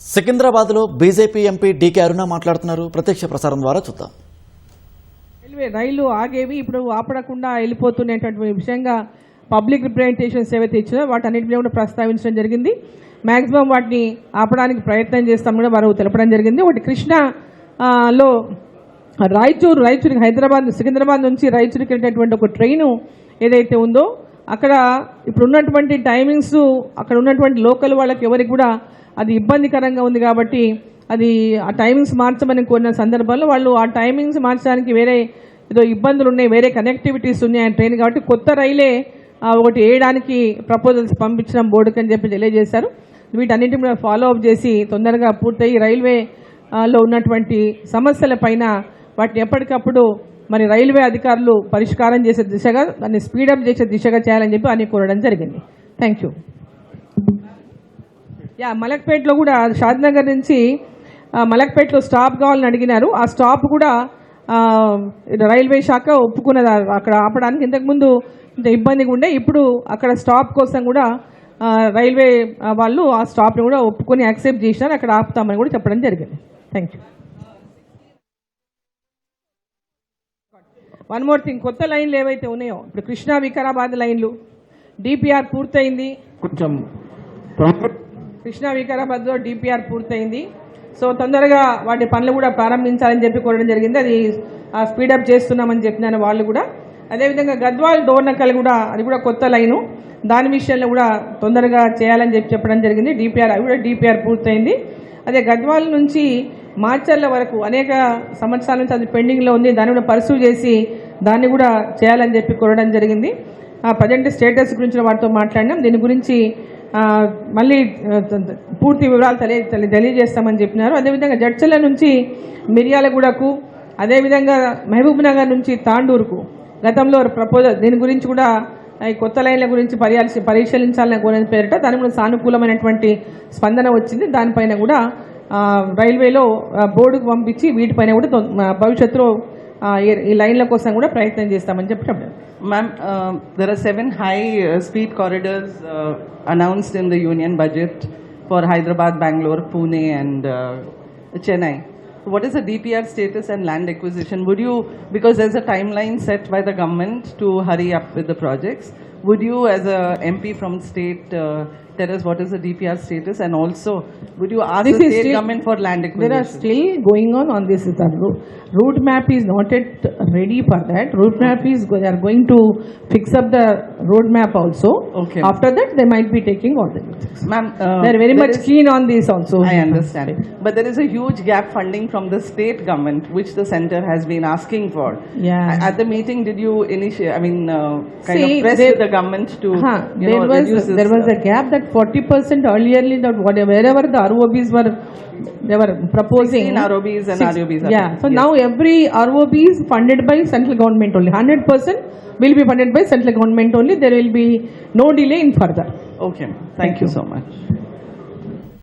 సికింద్రాబాద్లో BJP MP DK అరుణ మాట్లాడుతున్నారు. ప్రత్యక్ష ప్రసారం ద్వారా చూద్దాం. రైలు ఆగేవి ఇప్పుడు ఆపడకుండా వెళ్ళిపోతున్నటువంటి విషయంగా పబ్లిక్ రిప్రజెంటేషన్స్ ఏవైతే ఇచ్చారో వాటన్నిటిని కూడా ప్రస్తావించడం జరిగింది. మ్యాక్సిమం వాటిని ఆపడానికి ప్రయత్నం చేస్తాం కూడా వారు తెలపడం జరిగింది. ఒకటి కృష్ణలో రాయచూరు హైదరాబాద్ సికింద్రాబాద్ నుంచి రాయచూరుకి వెళ్ళేటటువంటి ఒక ట్రైను ఏదైతే ఉందో అక్కడ ఇప్పుడు ఉన్నటువంటి టైమింగ్స్ అక్కడ ఉన్నటువంటి లోకల్ వాళ్ళకి ఎవరికి కూడా అది ఇబ్బందికరంగా ఉంది కాబట్టి అది ఆ టైమింగ్స్ మార్చమని కోరిన సందర్భంలో వాళ్ళు ఆ టైమింగ్స్ మార్చడానికి వేరే ఏదో ఇబ్బందులు ఉన్నాయి, వేరే కనెక్టివిటీస్ ఉన్నాయి ఆ ట్రైన్ కాబట్టి కొత్త రైలే ఒకటి వేయడానికి ప్రపోజల్స్ పంపించడం బోర్డుకి అని చెప్పి తెలియజేశారు. వీటన్నింటిని కూడా ఫాలో అప్ చేసి తొందరగా పూర్తయి రైల్వేలో ఉన్నటువంటి సమస్యల పైన వాటిని ఎప్పటికప్పుడు మరి రైల్వే అధికారులు పరిష్కారం చేసే దిశగా దాన్ని స్పీడప్ చేసే దిశగా చేయాలని చెప్పి అని కోరడం జరిగింది. Thank you. మలక్పేటలో కూడా షాద్నగర్ నుంచి మలక్పేటలో స్టాప్ కావాలని అడిగినారు. ఆ స్టాప్ కూడా రైల్వే శాఖ ఒప్పుకున్నది అక్కడ ఆపడానికి. ఇంతకుముందు ఇంత ఇబ్బందిగా ఉండే, ఇప్పుడు అక్కడ స్టాప్ కోసం కూడా రైల్వే వాళ్ళు ఆ స్టాప్ని కూడా ఒప్పుకొని యాక్సెప్ట్ చేసినారు. అక్కడ ఆపుతామని కూడా చెప్పడం జరిగింది. Thank you. One more thing, కొత్త లైన్లు ఏవైతే ఉన్నాయో ఇప్పుడు కృష్ణా వికారాబాద్ లైన్లు డిపిఆర్ పూర్తయింది. కొంచెం కృష్ణా వికారాబాద్లో డిపిఆర్ పూర్తయింది. సో తొందరగా వాటి పనులు కూడా ప్రారంభించాలని చెప్పి కోరడం జరిగింది. అది స్పీడప్ చేస్తున్నామని చెప్పినాను వాళ్ళు కూడా. అదేవిధంగా గద్వాల్ డోర్నకల్ కూడా అది కూడా కొత్త లైను, దాని విషయంలో కూడా తొందరగా చేయాలని చెప్పి చెప్పడం జరిగింది. డిపిఆర్ అది కూడా డిపిఆర్ పూర్తయింది. అదే గద్వాల్ నుంచి మార్చర్ల వరకు అనేక సంవత్సరాల నుంచి అది పెండింగ్లో ఉంది, దాన్ని కూడా పర్సూ చేసి దాన్ని కూడా చేయాలని చెప్పి కోరడం జరిగింది. ప్రజెంట్ స్టేటస్ గురించి వాటితో మాట్లాడినాం. దీని గురించి మళ్ళీ పూర్తి వివరాలు తెలియజేస్తామని చెప్పినారు. అదేవిధంగా జడ్చర్ల నుంచి మిర్యాలగూడకు, అదేవిధంగా మహబూబ్ నగర్ నుంచి తాండూరుకు గతంలో ప్రపోజల్ దీని గురించి కూడా ఈ కొత్త లైన్ల గురించి పరిశీలించాలని కోరిన పేరిట దాని కూడా సానుకూలమైనటువంటి స్పందన వచ్చింది. దానిపైన కూడా రైల్వేలో బోర్డుకు పంపించి వీటిపైన కూడా భవిష్యత్తులో ఈ లైన్ల కోసం కూడా ప్రయత్నం చేస్తామని చెప్పి చెప్పారు. Ma'am, there are 7 high-speed corridors announced in the union budget for Hyderabad, Bangalore, Pune and Chennai. What is the DPR status and land acquisition? Would you, because there's a timeline set by the government to hurry up with the projects, would you as a MP from state tell us what is the DPR status, and also would you ask the state government for land acquisition? There are still going on this. The route map is not yet ready for that. Route map is they are going to fix up the road map also. Okay. After that they might be taking all the things. Ma'am, they are very much keen on this also. I understand. But there is a huge gap funding from the state government which the center has been asking for. Yeah. At the meeting did you initiate, I mean kind of press with the government to reduce this? There was a gap that 40% earlierly that wherever the ROBs were, they were proposing 16 ROBs and ROBs. Yeah, so yes. Now every ROB is funded by central government only. 100% will be funded by central government only. There will be no delay in further. Okay, thank you so much.